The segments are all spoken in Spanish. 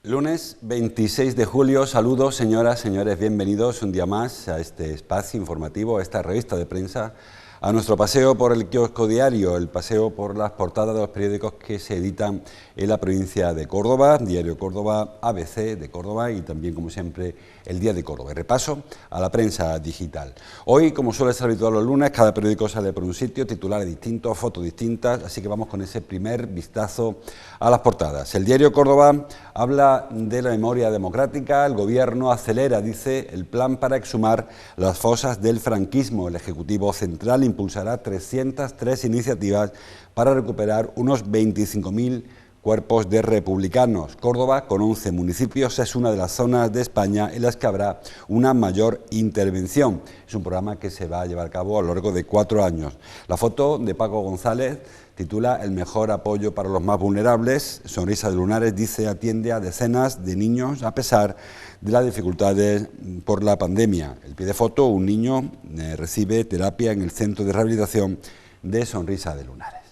Lunes 26 de julio, saludos señoras, señores, bienvenidos un día más a este espacio informativo, a esta revista de prensa, a nuestro paseo por el kiosco diario, el paseo por las portadas de los periódicos que se editan en la provincia de Córdoba, Diario Córdoba, ABC de Córdoba y también, como siempre, el Día de Córdoba. Repaso a la prensa digital. Hoy, como suele ser habitual los lunes, cada periódico sale por un sitio, titulares distintos, fotos distintas, así que vamos con ese primer vistazo a las portadas. El Diario Córdoba habla de la memoria democrática, el Gobierno acelera, dice, el plan para exhumar las fosas del franquismo. El Ejecutivo Central impulsará 303 iniciativas para recuperar unos 25.000 cuerpos de republicanos. Córdoba, con 11 municipios, es una de las zonas de España en las que habrá una mayor intervención. Es un programa que se va a llevar a cabo a lo largo de 4 años. La foto de Paco González titula El mejor apoyo para los más vulnerables. Sonrisa de Lunares dice atiende a decenas de niños a pesar de las dificultades por la pandemia. El pie de foto, un niño recibe terapia en el centro de rehabilitación de Sonrisa de Lunares.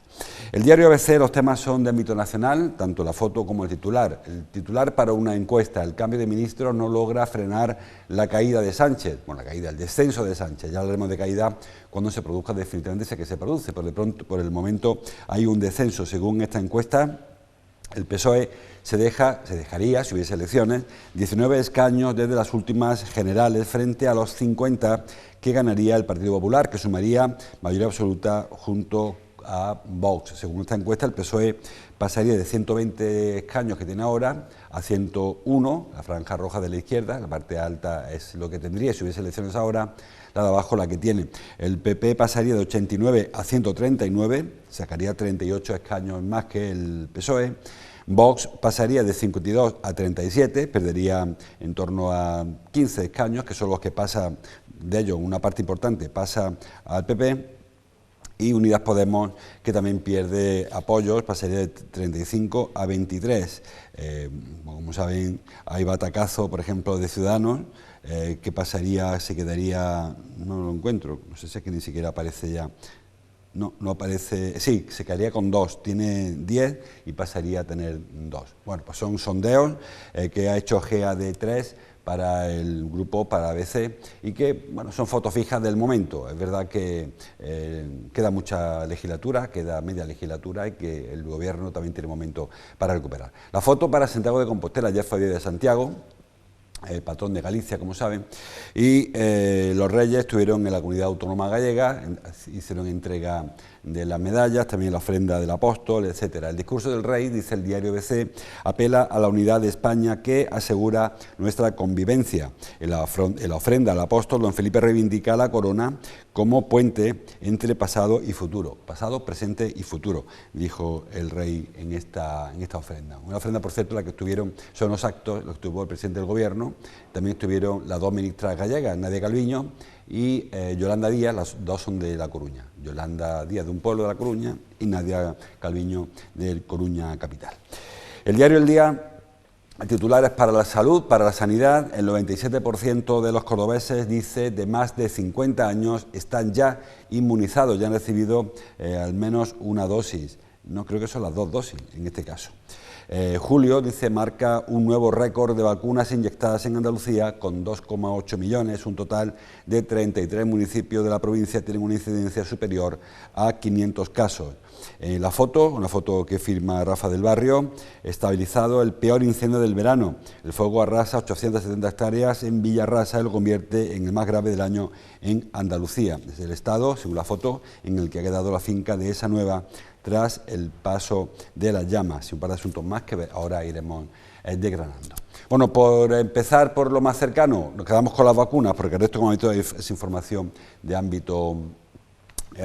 El diario ABC, los temas son de ámbito nacional, tanto la foto como el titular. El titular para una encuesta, el cambio de ministro no logra frenar la caída de Sánchez. Bueno, la caída, el descenso de Sánchez, ya hablaremos de caída cuando se produzca definitivamente, sé que se produce, pero de pronto, por el momento hay un descenso. Según esta encuesta, el PSOE se dejaría, si hubiese elecciones, 19 escaños desde las últimas generales frente a los 50 que ganaría el Partido Popular, que sumaría mayoría absoluta junto a Vox. Según esta encuesta, el PSOE pasaría de 120 escaños que tiene ahora a 101, la franja roja de la izquierda, la parte alta es lo que tendría si hubiese elecciones ahora, la de abajo la que tiene. El PP pasaría de 89 a 139, sacaría 38 escaños más que el PSOE. Vox pasaría de 52 a 37, perdería en torno a 15 escaños, que son los que pasa, de ellos una parte importante pasa al PP. Y Unidas Podemos, que también pierde apoyos, pasaría de 35 a 23. Como saben, hay batacazo, por ejemplo, de Ciudadanos, que pasaría, se quedaría, no lo encuentro, no sé si es que ni siquiera aparece ya, no aparece, sí, se quedaría con 2, tiene 10 y pasaría a tener 2. Bueno, pues son sondeos que ha hecho GAD3 para el grupo, para ABC, y que bueno, son fotos fijas del momento. Es verdad que queda mucha legislatura, queda media legislatura y que el Gobierno también tiene momento para recuperar. La foto para Santiago de Compostela, ya fue día de Santiago, el patrón de Galicia, como saben, y los Reyes estuvieron en la Comunidad Autónoma Gallega, hicieron entrega de las medallas, también la ofrenda del apóstol, etcétera. El discurso del rey, dice el diario ABC, apela a la unidad de España que asegura nuestra convivencia. En la ofrenda al apóstol, don Felipe reivindica la corona como puente entre pasado y futuro. Pasado, presente y futuro, dijo el rey en esta ofrenda. Una ofrenda, por cierto, la que estuvieron, son los actos, los que tuvo el presidente del Gobierno, también estuvieron las dos ministras gallegas, Nadia Calviño y Yolanda Díaz, las dos son de La Coruña. Yolanda Díaz de un pueblo de La Coruña y Nadia Calviño de Coruña capital. El diario El Día, titulares para la salud, para la sanidad. El 97% de los cordobeses, dice, de más de 50 años están ya inmunizados, ya han recibido al menos una dosis. No, creo que son las 2 dosis en este caso. Julio, dice, marca un nuevo récord de vacunas inyectadas en Andalucía con 2,8 millones, un total de 33 municipios de la provincia tienen una incidencia superior a 500 casos. La foto, una foto que firma Rafa del Barrio, estabilizado el peor incendio del verano. El fuego arrasa 870 hectáreas en Villarrasa y lo convierte en el más grave del año en Andalucía. Desde el estado, según la foto, en el que ha quedado la finca de Esa Nueva tras el paso de las llamas y un par de asuntos más que ahora iremos desgranando. Bueno, por empezar por lo más cercano, nos quedamos con las vacunas, porque el resto, como he dicho, es información de ámbito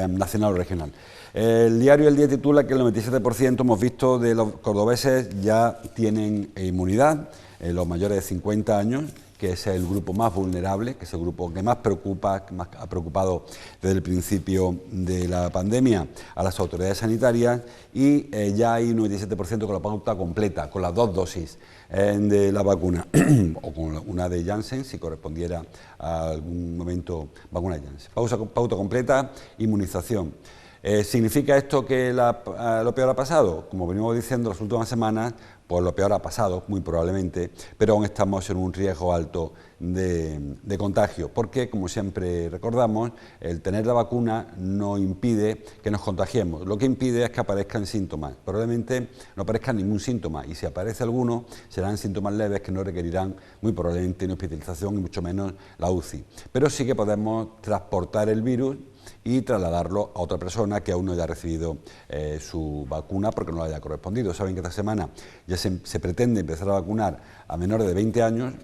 nacional o regional. El diario El Día titula que el 97% hemos visto de los cordobeses ya tienen inmunidad, los mayores de 50 años, que es el grupo más vulnerable, que es el grupo que más preocupa, que más ha preocupado desde el principio de la pandemia a las autoridades sanitarias, y ya hay un 97% con la pauta completa, con las 2 dosis de la vacuna, o con una de Janssen, si correspondiera a algún momento vacuna de Janssen. Pauta completa, inmunización. ¿Significa esto que lo peor ha pasado? Como venimos diciendo las últimas semanas, pues lo peor ha pasado, muy probablemente, pero aún estamos en un riesgo alto de contagio, porque, como siempre recordamos, el tener la vacuna no impide que nos contagiemos, lo que impide es que aparezcan síntomas. Probablemente no aparezca ningún síntoma, y si aparece alguno, serán síntomas leves que no requerirán muy probablemente ni hospitalización y mucho menos la UCI. Pero sí que podemos transportar el virus y trasladarlo a otra persona que aún no haya recibido su vacuna porque no le haya correspondido. Saben que esta semana ya se pretende empezar a vacunar a menores de 20 años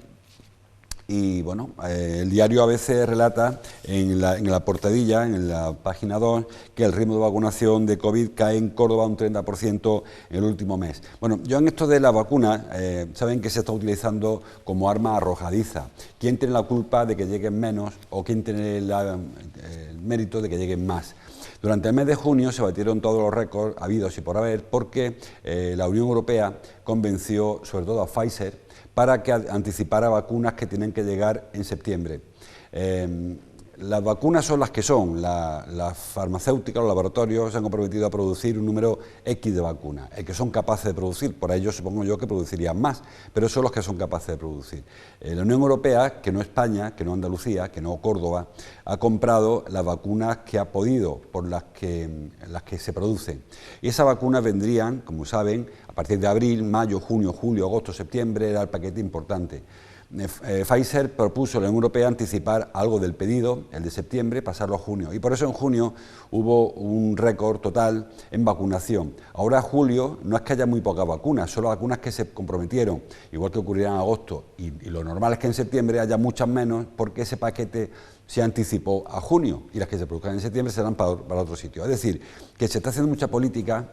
y, bueno, el diario a veces relata en la portadilla, en la página 2, que el ritmo de vacunación de COVID cae en Córdoba un 30% en el último mes. Bueno, yo en esto de la vacuna, saben que se está utilizando como arma arrojadiza. ¿Quién tiene la culpa de que lleguen menos o quién tiene el mérito de que lleguen más? Durante el mes de junio se batieron todos los récords habidos y por haber porque la Unión Europea convenció sobre todo a Pfizer para que anticipara vacunas que tienen que llegar en septiembre. Las vacunas son las que son, las farmacéuticas, los laboratorios se han comprometido a producir un número X de vacunas, el que son capaces de producir, por ello supongo yo que producirían más, pero son los que son capaces de producir. La Unión Europea, que no España, que no Andalucía, que no Córdoba, ha comprado las vacunas que ha podido, por las que se producen. Y esas vacunas vendrían, como saben, a partir de abril, mayo, junio, julio, agosto, septiembre, era el paquete importante. Pfizer propuso a la Unión Europea anticipar algo del pedido, el de septiembre, pasarlo a junio. Y por eso en junio hubo un récord total en vacunación. Ahora julio no es que haya muy pocas vacunas, solo vacunas que se comprometieron, igual que ocurrirá en agosto. Y lo normal es que en septiembre haya muchas menos porque ese paquete se anticipó a junio y las que se produzcan en septiembre serán para otro sitio. Es decir, que se está haciendo mucha política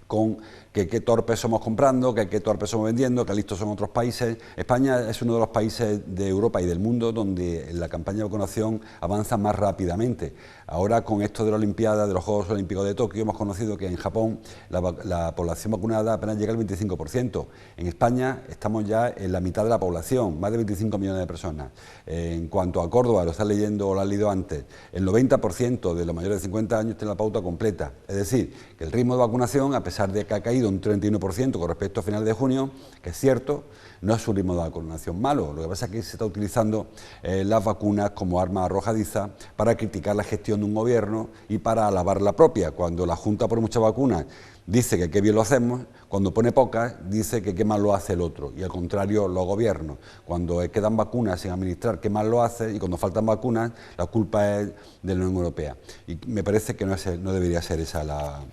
con que qué torpes somos comprando, que qué torpes somos vendiendo, que listos son otros países. España es uno de los países de Europa y del mundo donde la campaña de vacunación avanza más rápidamente. Ahora, con esto de la Olimpiada, de los Juegos Olímpicos de Tokio, hemos conocido que en Japón la población vacunada apenas llega al 25%. En España estamos ya en la mitad de la población, más de 25 millones de personas. En cuanto a Córdoba, lo está leyendo o lo han leído antes, el 90% de los mayores de 50 años tiene la pauta completa. Es decir, que el ritmo de vacunación, a pesar de que ha caído un 31% con respecto a final de junio, que es cierto, no es un ritmo de vacunación malo. Lo que pasa es que se está utilizando las vacunas como arma arrojadiza para criticar la gestión de un gobierno y para alabar la propia. Cuando la Junta pone muchas vacunas dice que qué bien lo hacemos, cuando pone pocas dice que qué mal lo hace el otro, y al contrario los gobiernos. Cuando quedan vacunas sin administrar, qué mal lo hace, y cuando faltan vacunas la culpa es de la Unión Europea. Y me parece que no debería ser esa la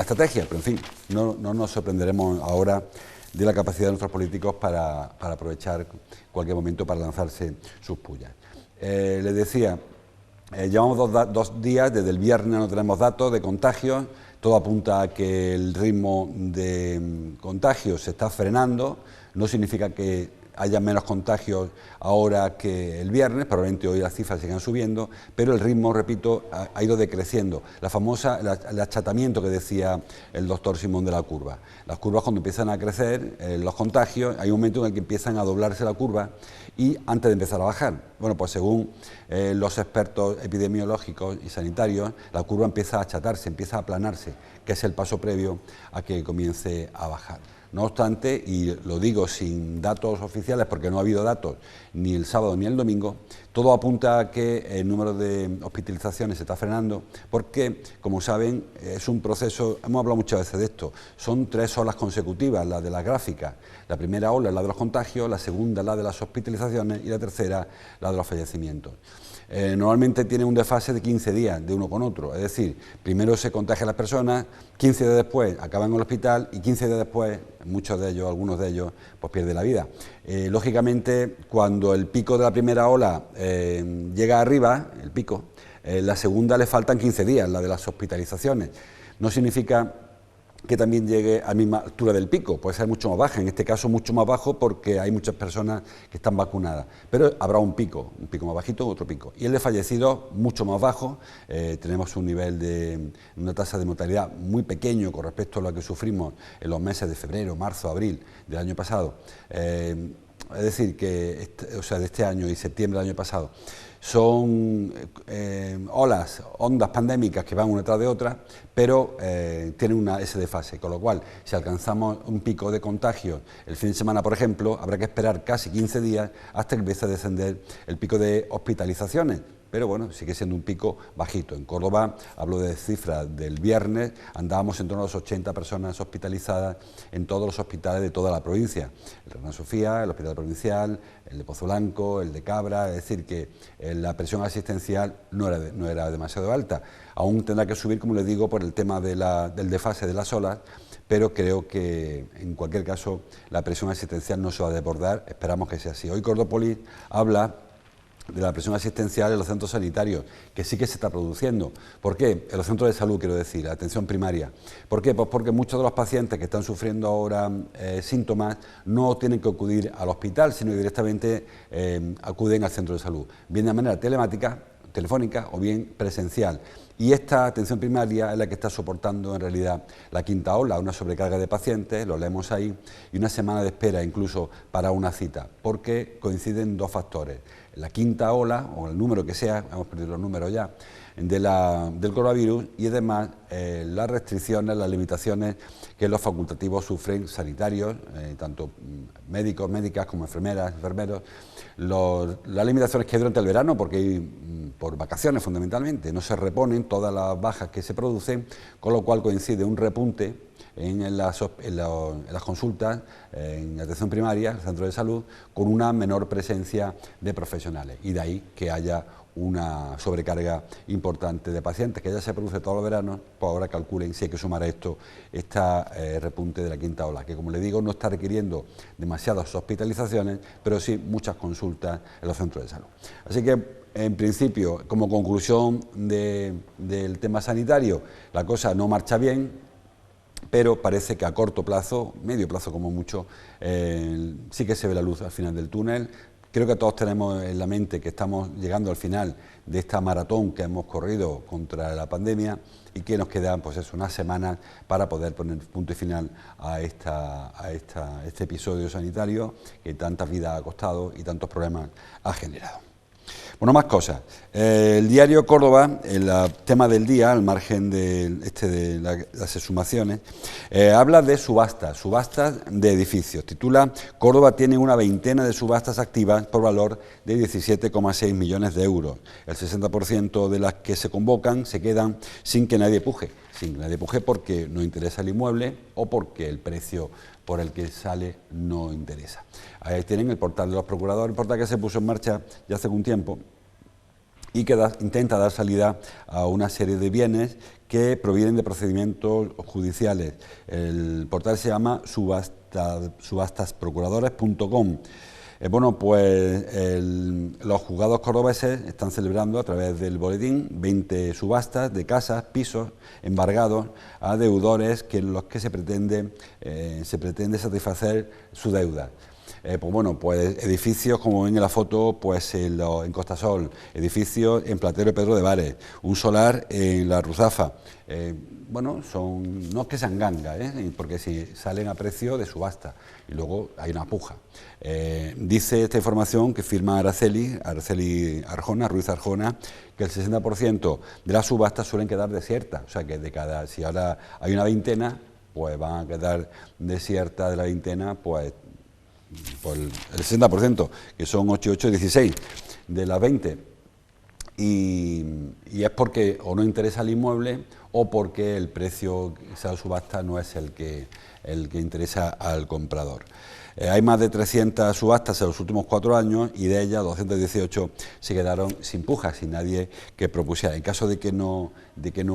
estrategia, pero en fin, no nos sorprenderemos ahora de la capacidad de nuestros políticos para aprovechar cualquier momento para lanzarse sus pullas. Les decía, llevamos dos días, desde el viernes no tenemos datos de contagios, todo apunta a que el ritmo de contagios se está frenando, no significa que haya menos contagios ahora que el viernes, probablemente hoy las cifras sigan subiendo, pero el ritmo, repito, ha ido decreciendo. El achatamiento que decía el doctor Simón de la curva. Las curvas, cuando empiezan a crecer, los contagios, hay un momento en el que empiezan a doblarse la curva y antes de empezar a bajar. Bueno, pues según los expertos epidemiológicos y sanitarios, la curva empieza a achatarse, empieza a aplanarse, que es el paso previo a que comience a bajar. No obstante, y lo digo sin datos oficiales porque no ha habido datos ni el sábado ni el domingo, todo apunta a que el número de hospitalizaciones se está frenando porque, como saben, es un proceso, hemos hablado muchas veces de esto, son 3 olas consecutivas, las de las gráficas. La primera ola es la de los contagios, la segunda la de las hospitalizaciones y la tercera la de los fallecimientos. Normalmente tiene un desfase de 15 días de uno con otro, es decir, primero se contagian las personas, 15 días después acaban en el hospital y 15 días después, muchos de ellos, algunos de ellos, pues pierden la vida. Lógicamente, cuando el pico de la primera ola llega arriba, el pico, La segunda le faltan 15 días, la de las hospitalizaciones. No significa que también llegue a la misma altura del pico, puede ser mucho más baja, en este caso mucho más bajo porque hay muchas personas que están vacunadas, pero habrá un pico más bajito, otro pico. Y el de fallecidos mucho más bajo, tenemos un nivel de una tasa de mortalidad muy pequeño con respecto a lo que sufrimos en los meses de febrero, marzo, abril del año pasado. Es decir, que de este año y septiembre del año pasado, son ondas pandémicas que van una tras de otra, pero tienen ese desfase, con lo cual, si alcanzamos un pico de contagios el fin de semana, por ejemplo, habrá que esperar casi 15 días hasta que empiece a descender el pico de hospitalizaciones. Pero bueno, sigue siendo un pico bajito. En Córdoba, hablo de cifras del viernes, andábamos en torno a las 80 personas hospitalizadas en todos los hospitales de toda la provincia. El Reina Sofía, el Hospital Provincial, el de Pozo Blanco, el de Cabra, es decir, que la presión asistencial no era demasiado alta. Aún tendrá que subir, como les digo, por el tema del desfase de las olas, pero creo que en cualquier caso la presión asistencial no se va a desbordar, esperamos que sea así. Hoy Cordópolis habla de la presión asistencial en los centros sanitarios, que sí que se está produciendo. ¿Por qué? En los centros de salud, quiero decir, la atención primaria. ¿Por qué? Pues porque muchos de los pacientes que están sufriendo ahora síntomas no tienen que acudir al hospital, sino que directamente acuden al centro de salud, bien de manera telemática, telefónica o bien presencial. Y esta atención primaria es la que está soportando en realidad la quinta ola, una sobrecarga de pacientes, lo leemos ahí, y una semana de espera incluso para una cita, porque coinciden dos factores. La quinta ola, o el número que sea, hemos perdido los números ya, del coronavirus, y además las restricciones, las limitaciones que los facultativos sufren, sanitarios, tanto médicos, médicas como enfermeras, enfermeros, las limitaciones que hay durante el verano, porque por vacaciones fundamentalmente, no se reponen todas las bajas que se producen, con lo cual coincide un repunte en las consultas, en atención primaria, el centro de salud, con una menor presencia de profesionales, y de ahí que haya una sobrecarga importante de pacientes, que ya se produce todos los veranos, pues ahora calculen si hay que sumar a esto este repunte de la quinta ola, que como le digo no está requiriendo demasiadas hospitalizaciones, pero sí muchas consultas en los centros de salud. Así que, en principio, como conclusión del tema sanitario, la cosa no marcha bien, pero parece que a corto plazo, medio plazo como mucho, sí que se ve la luz al final del túnel. Creo que todos tenemos en la mente que estamos llegando al final de esta maratón que hemos corrido contra la pandemia y que nos quedan pues unas semanas para poder poner punto y final a este episodio sanitario que tantas vidas ha costado y tantos problemas ha generado. Bueno, más cosas. El diario Córdoba, el tema del día, al margen de las exhumaciones, habla de subastas de edificios. Titula: Córdoba tiene una veintena de subastas activas por valor de 17,6 millones de euros. El 60% de las que se convocan se quedan sin que nadie puje. Sin que nadie puje porque no interesa el inmueble o porque el precio por el que sale no interesa. Ahí tienen el portal de los procuradores, el portal que se puso en marcha ya hace algún tiempo y que intenta dar salida a una serie de bienes que provienen de procedimientos judiciales. El portal se llama subastasprocuradores.com. Bueno, pues los juzgados cordobeses están celebrando a través del boletín 20 subastas de casas, pisos embargados a deudores en los que se pretende satisfacer su deuda. Pues edificios, como ven en la foto, pues en Costasol, edificios en Platero Pedro de Vares, un solar en La Ruzafa. No es que sean gangas, porque si salen a precio de subasta y luego hay una puja. Dice esta información que firma Araceli Arjona, Ruiz Arjona, que el 60% de las subastas suelen quedar desiertas, o sea que si ahora hay una veintena, pues van a quedar desiertas de la veintena, pues por el 60%, que son 8 y 8, 16 de las 20. Y es porque o no interesa el inmueble o porque el precio que se subasta no es el que interesa al comprador. Hay más de 300 subastas en los últimos 4 años y de ellas 218 se quedaron sin puja, sin nadie que propusiera. En caso de que no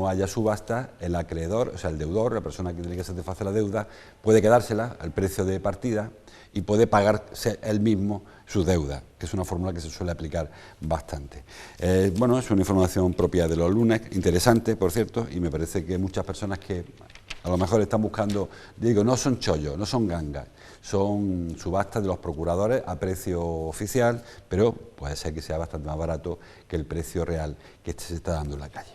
haya subasta, el acreedor, o sea, el deudor, la persona que tiene que satisfacer la deuda, puede quedársela al precio de partida y puede pagarse él mismo su deuda, que es una fórmula que se suele aplicar bastante. Bueno, es una información propia de los lunes, interesante, por cierto, y me parece que muchas personas que a lo mejor están buscando, digo, no son chollos, no son gangas, son subastas de los procuradores a precio oficial, pero puede ser que sea bastante más barato que el precio real que se está dando en la calle.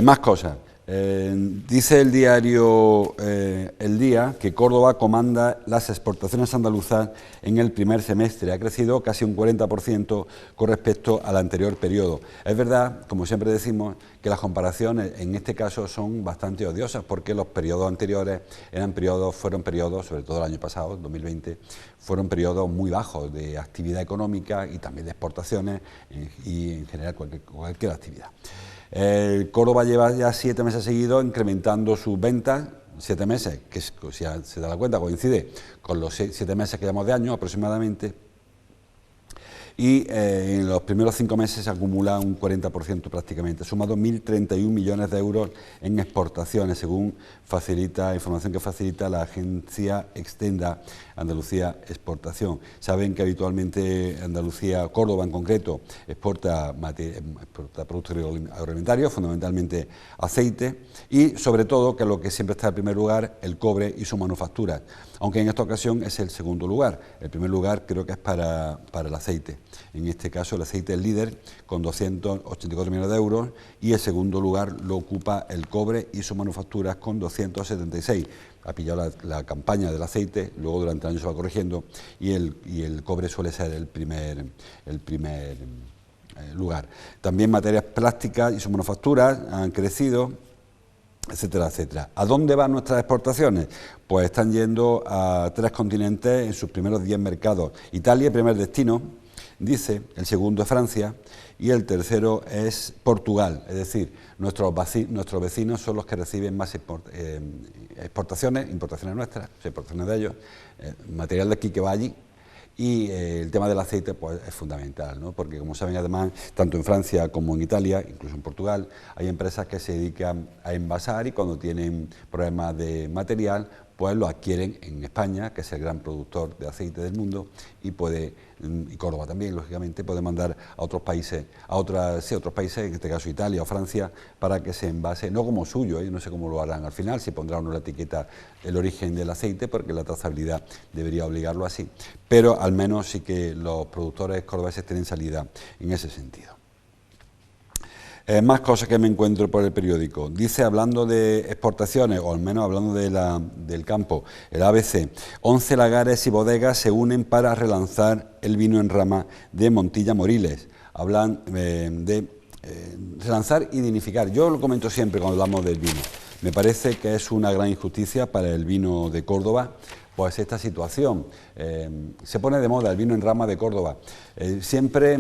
Más cosas. Dice el diario El Día que Córdoba comanda las exportaciones andaluzas en el primer semestre. Ha crecido casi un 40% con respecto al anterior periodo. Es verdad, como siempre decimos, que las comparaciones en este caso son bastante odiosas porque los periodos anteriores fueron periodos, sobre todo el año pasado, 2020, fueron periodos muy bajos de actividad económica y también de exportaciones y en general cualquier actividad. Córdoba lleva ya 7 meses seguidos incrementando sus ventas, 7 meses, que si se da la cuenta coincide con los 7 meses que llevamos de año aproximadamente, y en los primeros 5 meses se acumula un 40% prácticamente, sumado 1.031 millones de euros en exportaciones, según información que facilita la agencia Extenda Andalucía Exportación. Saben que habitualmente Andalucía, Córdoba en concreto, exporta productos agroalimentarios, fundamentalmente aceite, y sobre todo, que es lo que siempre está en primer lugar, el cobre y su manufactura, aunque en esta ocasión es el segundo lugar. El primer lugar creo que es para el aceite. En este caso el aceite es líder con 284 millones de euros y el segundo lugar lo ocupa el cobre y sus manufacturas con 276. Ha pillado la campaña del aceite, luego durante el año se va corrigiendo y el cobre suele ser el primer lugar. También materias plásticas y sus manufacturas han crecido, etcétera, etcétera. ¿A dónde van nuestras exportaciones? Pues están yendo a 3 continentes en sus primeros 10 mercados. Italia, primer destino, dice, el segundo es Francia y el tercero es Portugal, es decir, nuestros vecinos son los que reciben más importaciones nuestras, exportaciones de ellos, material de aquí que va allí. Y el tema del aceite pues es fundamental, ¿no? Porque como saben además, tanto en Francia como en Italia, incluso en Portugal, hay empresas que se dedican a envasar y cuando tienen problemas de material, pues lo adquieren en España, que es el gran productor de aceite del mundo, y Córdoba también, lógicamente, puede mandar a otros países, otros países, en este caso Italia o Francia, para que se envase, no como suyo, no sé cómo lo harán al final, si pondrán una etiqueta el origen del aceite, porque la trazabilidad debería obligarlo así, pero al menos sí que los productores cordobeses tienen salida en ese sentido. Más cosas que me encuentro por el periódico. Dice, hablando de exportaciones, o al menos hablando del campo, el ABC, 11 lagares y bodegas se unen para relanzar el vino en rama de Montilla Moriles. Hablan de relanzar y dignificar. Yo lo comento siempre cuando hablamos del vino. Me parece que es una gran injusticia para el vino de Córdoba, pues esta situación. Se pone de moda el vino en rama de Córdoba. Siempre,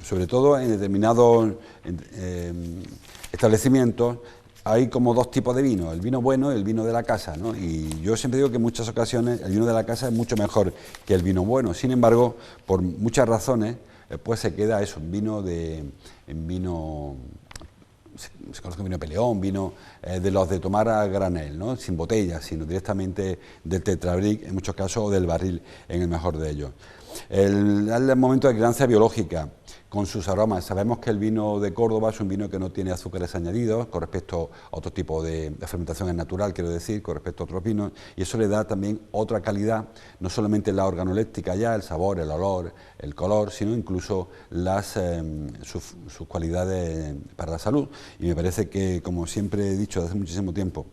sobre todo en determinados establecimientos, hay como 2 tipos de vino, el vino bueno y el vino de la casa, ¿no? Y yo siempre digo que en muchas ocasiones el vino de la casa es mucho mejor que el vino bueno. Sin embargo, por muchas razones, pues se queda eso, se conoce como vino Peleón, vino de los de tomar a granel, ¿no? Sin botella, sino directamente del tetrabric en muchos casos o del barril en el mejor de ellos. El momento de crianza biológica con sus aromas. Sabemos que el vino de Córdoba es un vino que no tiene azúcares añadidos con respecto a otro tipo de fermentación natural, quiero decir, con respecto a otros vinos, y eso le da también otra calidad, no solamente la organoléptica ya, el sabor, el olor, el color, sino incluso sus cualidades para la salud. Y me parece que, como siempre he dicho desde hace muchísimo tiempo,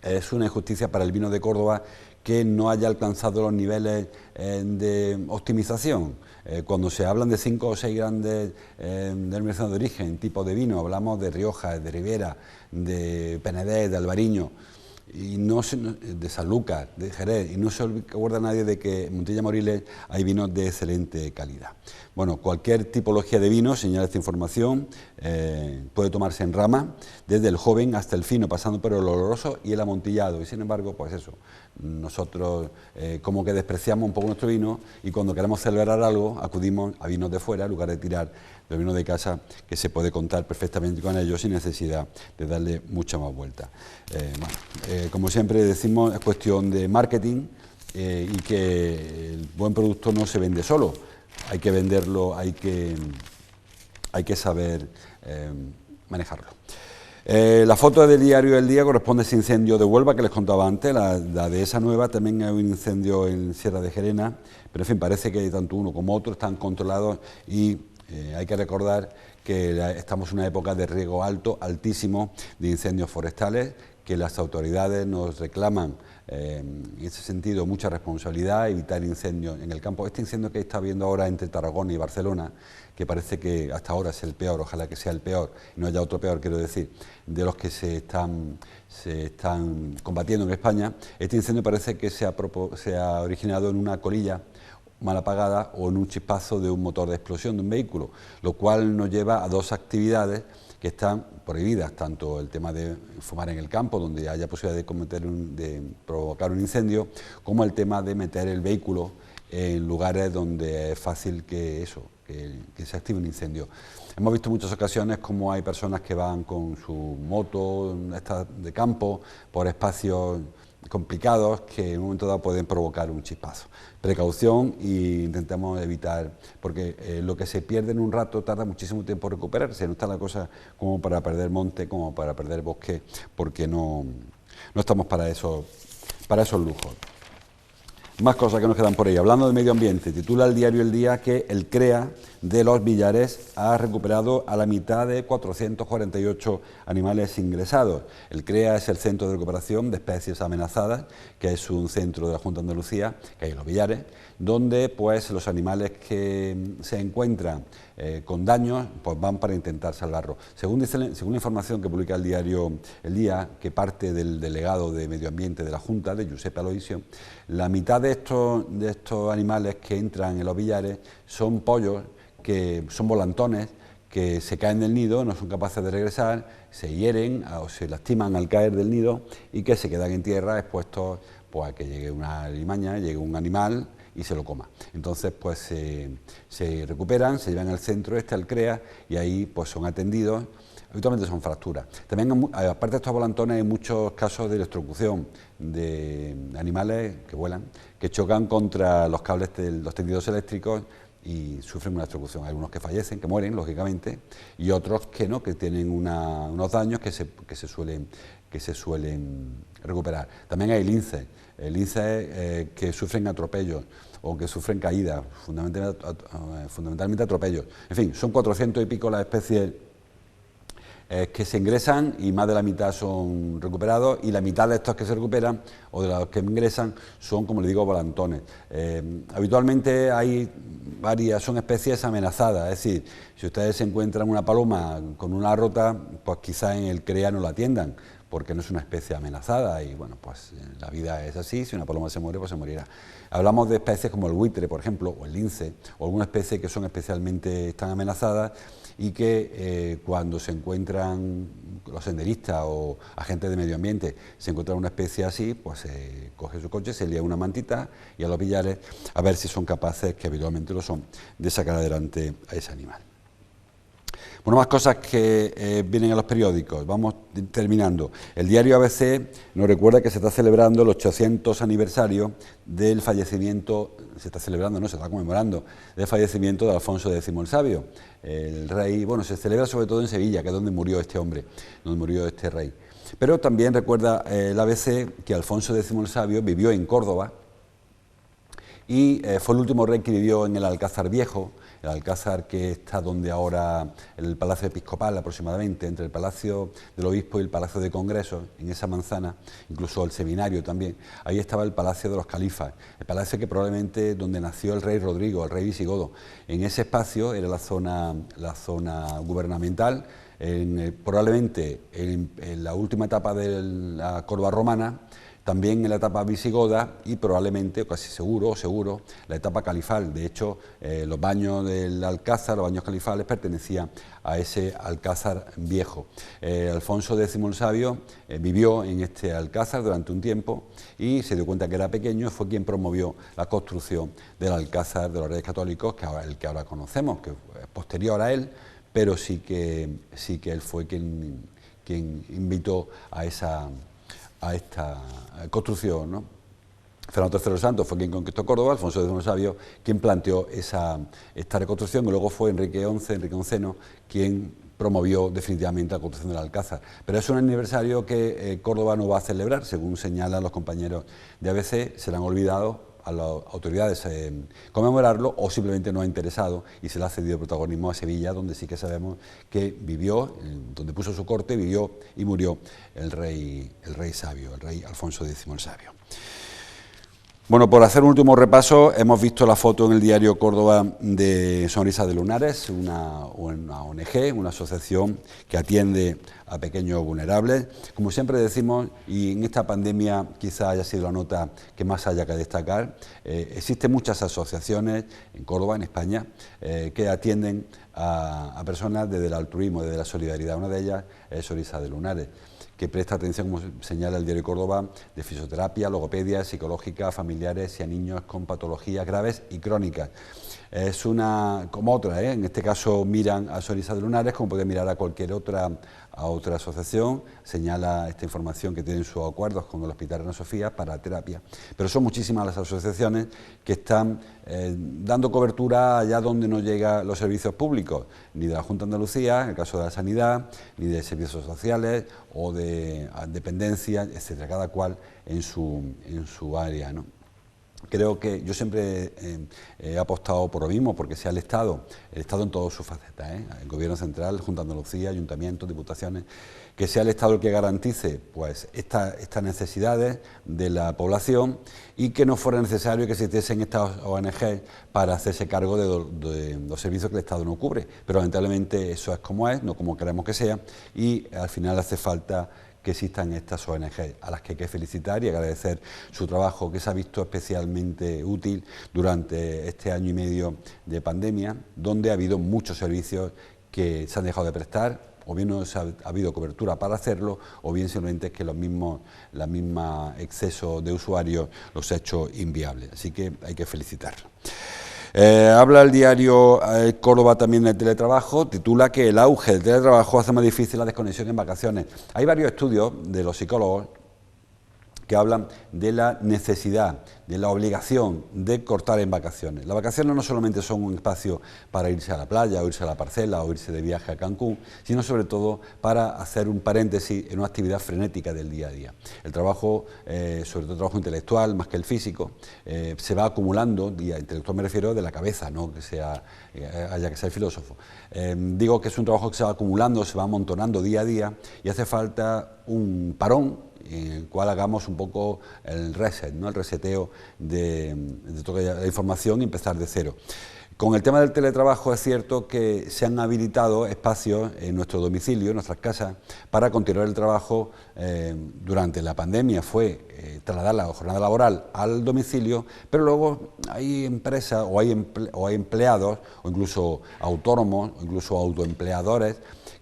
es una injusticia para el vino de Córdoba que no haya alcanzado los niveles de optimización. Cuando se hablan de 5 o 6 grandes denominaciones de origen, tipos de vino, hablamos de Rioja, de Ribera, de Penedès, de Albariño, de Sanlúcar, de Jerez, y no se acuerda nadie de que en Montilla Moriles hay vinos de excelente calidad. Bueno, cualquier tipología de vino, señala esta información, puede tomarse en rama, desde el joven hasta el fino, pasando por el oloroso y el amontillado, y sin embargo, pues eso, nosotros como que despreciamos un poco nuestro vino, y cuando queremos celebrar algo, acudimos a vinos de fuera, en lugar de tirar los vinos de casa, que se puede contar perfectamente con ellos sin necesidad de darle mucha más vuelta. Como siempre decimos, es cuestión de marketing, y que el buen producto no se vende solo, hay que venderlo, hay que saber manejarlo. La foto del diario El Día corresponde a ese incendio de Huelva que les contaba antes, la de esa nueva, también hay un incendio en Sierra de Gerena, pero en fin, parece que tanto uno como otro están controlados, y hay que recordar que estamos en una época de riesgo alto, altísimo, de incendios forestales, que las autoridades nos reclaman en ese sentido mucha responsabilidad, evitar incendios en el campo. Este incendio que está habiendo ahora entre Tarragona y Barcelona, que parece que hasta ahora es el peor, ojalá que sea el peor, no haya otro peor, quiero decir, de los que se están combatiendo en España, este incendio parece que se ha originado en una colilla mal apagada o en un chispazo de un motor de explosión de un vehículo, lo cual nos lleva a dos actividades que están prohibidas, tanto el tema de fumar en el campo, donde haya posibilidad de provocar un incendio, como el tema de meter el vehículo en lugares donde es fácil que se active un incendio. Hemos visto en muchas ocasiones cómo hay personas que van con su moto de campo por espacios complicados que en un momento dado pueden provocar un chispazo. Precaución, e intentamos evitar, porque lo que se pierde en un rato tarda muchísimo tiempo en recuperarse, no está la cosa como para perder monte, como para perder bosque, porque no estamos para esos lujos. Más cosas que nos quedan por ahí. Hablando de medio ambiente, titula el diario El Día que el CREA de Los Villares ha recuperado a la mitad de 448 animales ingresados. El CREA es el Centro de Recuperación de Especies Amenazadas, que es un centro de la Junta de Andalucía, que hay en Los Villares, donde pues los animales que se encuentran con daños pues van para intentar salvarlos. Según la información que publica el diario El Día, que parte del delegado de Medio Ambiente de la Junta, de Josep Aloisio, la mitad de estos animales que entran en Los Villares son pollos, que son volantones, que se caen del nido, no son capaces de regresar, se hieren o se lastiman al caer del nido y que se quedan en tierra expuestos pues, a que llegue una alimaña, llegue un animal y se lo coma. Entonces pues se recuperan, se llevan al centro al CREA, y ahí pues son atendidos. Habitualmente son fracturas. También, aparte de estos volantones, hay muchos casos de electrocución de animales que vuelan, que chocan contra los cables de los tendidos eléctricos y sufren una electrocución. Hay algunos que fallecen, que mueren, lógicamente, y otros que no, que tienen unos daños que se suelen recuperar. También hay linces que sufren atropellos o que sufren caídas, fundamentalmente atropellos. En fin, son 400 y pico las especies que se ingresan, y más de la mitad son recuperados, y la mitad de estos que se recuperan o de los que ingresan son, como le digo, volantones. Habitualmente son especies amenazadas, es decir, si ustedes se encuentran una paloma con una rota, pues quizás en el CREA no la atiendan, porque no es una especie amenazada, y bueno, pues la vida es así, si una paloma se muere, pues se morirá. Hablamos de especies como el buitre, por ejemplo, o el lince, o alguna especie que están amenazadas, y que cuando se encuentran los senderistas o agentes de medio ambiente, se encuentran una especie así, pues se coge su coche, se lía una mantita y a los Villares a ver si son capaces, que habitualmente lo son, de sacar adelante a ese animal. Bueno, más cosas que vienen a los periódicos. Vamos terminando. El diario ABC nos recuerda que se está celebrando el 800 aniversario del fallecimiento, se está conmemorando del fallecimiento de Alfonso X el Sabio. El rey, bueno, se celebra sobre todo en Sevilla, que es donde murió este hombre, donde murió este rey. Pero también recuerda el ABC que Alfonso X el Sabio vivió en Córdoba y fue el último rey que vivió en el Alcázar Viejo, el Alcázar que está donde ahora el Palacio Episcopal, aproximadamente, entre el Palacio del Obispo y el Palacio de Congresos, en esa manzana, incluso el seminario también, ahí estaba el Palacio de los Califas, el palacio que probablemente donde nació el rey Rodrigo, el rey visigodo. En ese espacio era la zona gubernamental, probablemente en la última etapa de la Córdoba romana, también en la etapa visigoda y probablemente, o casi seguro, la etapa califal. De hecho, los baños del Alcázar, los baños califales, pertenecían a ese Alcázar viejo. Alfonso X el Sabio vivió en este Alcázar durante un tiempo y se dio cuenta que era pequeño, fue quien promovió la construcción del Alcázar de los Reyes Católicos, el que ahora conocemos, que es posterior a él, pero sí que él fue quien invitó a esta construcción, ¿no? Fernando III el Santo fue quien conquistó Córdoba, Alfonso X el Sabio quien planteó esta reconstrucción, y luego fue Enrique XI quien promovió definitivamente la construcción del Alcázar. Pero es un aniversario que Córdoba no va a celebrar, según señalan los compañeros de ABC, se le han olvidado a las autoridades conmemorarlo, o simplemente no ha interesado y se le ha cedido protagonismo a Sevilla, donde sí que sabemos que vivió, donde puso su corte, vivió y murió el rey sabio, el rey Alfonso X el Sabio. Bueno, por hacer un último repaso, hemos visto la foto en el diario Córdoba de Sonrisa de Lunares, una ONG, una asociación que atiende a pequeños vulnerables. Como siempre decimos, y en esta pandemia quizá haya sido la nota que más haya que destacar, existen muchas asociaciones en Córdoba, en España, que atienden a personas desde el altruismo, desde la solidaridad. Una de ellas es Sonrisa de Lunares, que presta atención, como señala el diario Córdoba, de fisioterapia, logopedia, psicológica, familiares y a niños con patologías graves y crónicas. Es una como otra, en este caso miran a Sonrisa de Lunares como puede mirar a cualquier otra asociación, señala esta información que tienen sus acuerdos con el Hospital Reina Sofía para terapia. Pero son muchísimas las asociaciones que están dando cobertura allá donde no llegan los servicios públicos, ni de la Junta de Andalucía, en el caso de la sanidad, ni de servicios sociales o de dependencia, etcétera, cada cual en su área, ¿no? Creo que yo siempre he apostado por lo mismo, porque sea el Estado en todas sus facetas, el Gobierno central, Junta de Andalucía, ayuntamientos, diputaciones, que sea el Estado el que garantice pues estas necesidades de la población y que no fuera necesario que existiesen estas ONG para hacerse cargo de los servicios que el Estado no cubre. Pero lamentablemente eso es como es, no como queremos que sea, y al final hace falta que existan estas ONG, a las que hay que felicitar y agradecer su trabajo, que se ha visto especialmente útil durante este año y medio de pandemia, donde ha habido muchos servicios que se han dejado de prestar, o bien no ha habido cobertura para hacerlo, o bien simplemente es que la misma exceso de usuarios los ha hecho inviables. Así que hay que felicitarlo. Habla el diario Córdoba también del teletrabajo, titula que el auge del teletrabajo hace más difícil la desconexión en vacaciones. Hay varios estudios de los psicólogos que hablan de la necesidad, de la obligación de cortar en vacaciones. Las vacaciones no solamente son un espacio para irse a la playa, o irse a la parcela, o irse de viaje a Cancún, sino sobre todo para hacer un paréntesis en una actividad frenética del día a día. El trabajo, sobre todo el trabajo intelectual, más que el físico, se va acumulando, y a intelectual me refiero de la cabeza, no que haya que ser filósofo. Digo que es un trabajo que se va acumulando, se va amontonando día a día, y hace falta un parón en el cual hagamos un poco el reset, ¿no? El reseteo de toda la información y empezar de cero. Con el tema del teletrabajo es cierto que se han habilitado espacios en nuestro domicilio, en nuestras casas, para continuar el trabajo. Durante la pandemia fue trasladar la jornada laboral al domicilio, pero luego hay empresas o hay empleados, o incluso autónomos, o incluso autoempleadores,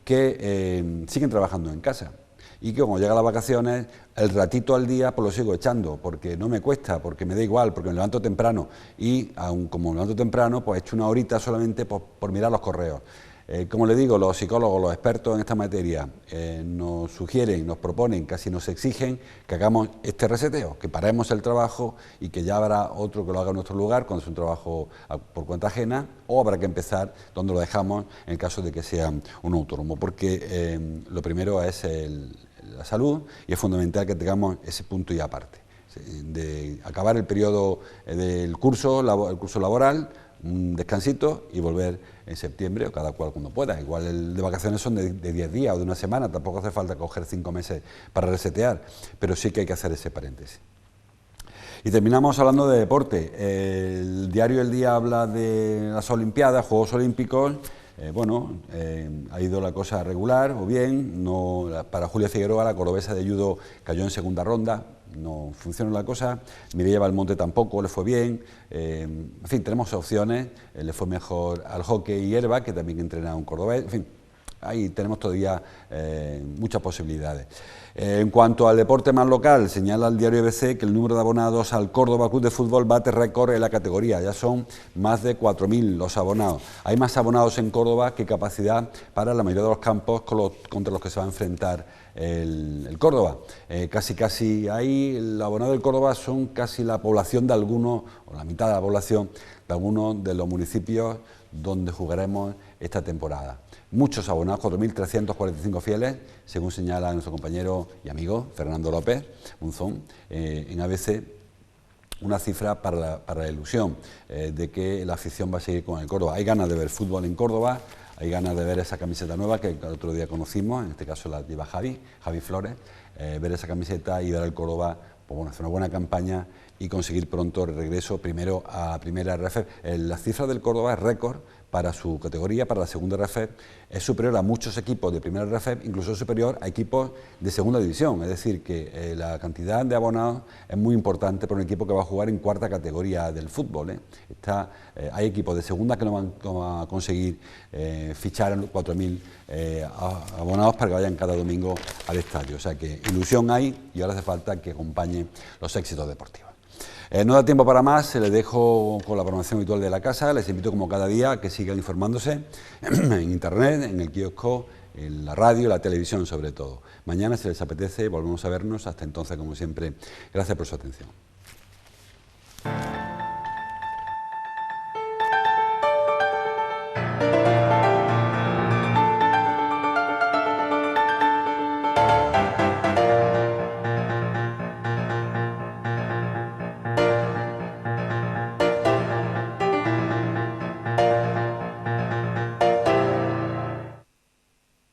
que siguen trabajando en casa. Y que como llegan las vacaciones, el ratito al día pues lo sigo echando, porque no me cuesta, porque me da igual, porque me levanto temprano, y aun como me levanto temprano, pues he hecho una horita solamente por mirar los correos. Como le digo, los psicólogos, los expertos en esta materia, nos sugieren, nos proponen, casi nos exigen que hagamos este reseteo, que paremos el trabajo y que ya habrá otro que lo haga en nuestro lugar cuando es un trabajo por cuenta ajena, o habrá que empezar donde lo dejamos en el caso de que sea un autónomo, porque lo primero es la salud, y es fundamental que tengamos ese punto y aparte, de acabar el periodo del curso laboral, un descansito y volver en septiembre, o cada cual cuando pueda. Igual el de vacaciones son de 10 días o de una semana, tampoco hace falta coger 5 meses para resetear, pero sí que hay que hacer ese paréntesis. Y terminamos hablando de deporte. El diario El Día habla de las Olimpiadas, Juegos Olímpicos. ha ido la cosa regular o bien. No, para Julia Figueroa, la cordobesa de judo, cayó en segunda ronda, no funcionó la cosa. Mireia Belmonte tampoco le fue bien. En fin, tenemos opciones. Le fue mejor al hockey hierba, que también entrena a un cordobés. En fin, ahí tenemos todavía muchas posibilidades. En cuanto al deporte más local, señala el diario ABC que el número de abonados al Córdoba Club de Fútbol bate récord en la categoría. Ya son más de 4.000 los abonados. Hay más abonados en Córdoba que capacidad para la mayoría de los campos contra los que se va a enfrentar el Córdoba. Casi ahí, el abonado del Córdoba son casi la población de algunos, o la mitad de la población de algunos de los municipios donde jugaremos esta temporada. Muchos abonados, 4.345 fieles, según señala nuestro compañero y amigo Fernando López Munzón en ABC, una cifra para la ilusión de que la afición va a seguir con el Córdoba. Hay ganas de ver fútbol en Córdoba, hay ganas de ver esa camiseta nueva que el otro día conocimos, en este caso la lleva Javi Flores, ver esa camiseta y ver al Córdoba, pues bueno, hacer una buena campaña y conseguir pronto el regreso primero a primera RFEP. La cifra del Córdoba es récord para su categoría, para la segunda RFEP, es superior a muchos equipos de primera RFEP, incluso superior a equipos de segunda división, es decir, que la cantidad de abonados es muy importante para un equipo que va a jugar en cuarta categoría del fútbol. Hay equipos de segunda que no van a conseguir fichar a 4.000 abonados para que vayan cada domingo al estadio, o sea que ilusión hay y ahora hace falta que acompañen los éxitos deportivos. No da tiempo para más, se les dejo con la programación habitual de la casa. Les invito como cada día a que sigan informándose en internet, en el kiosco, en la radio, la televisión sobre todo. Mañana, si les apetece, volvemos a vernos. Hasta entonces, como siempre, gracias por su atención.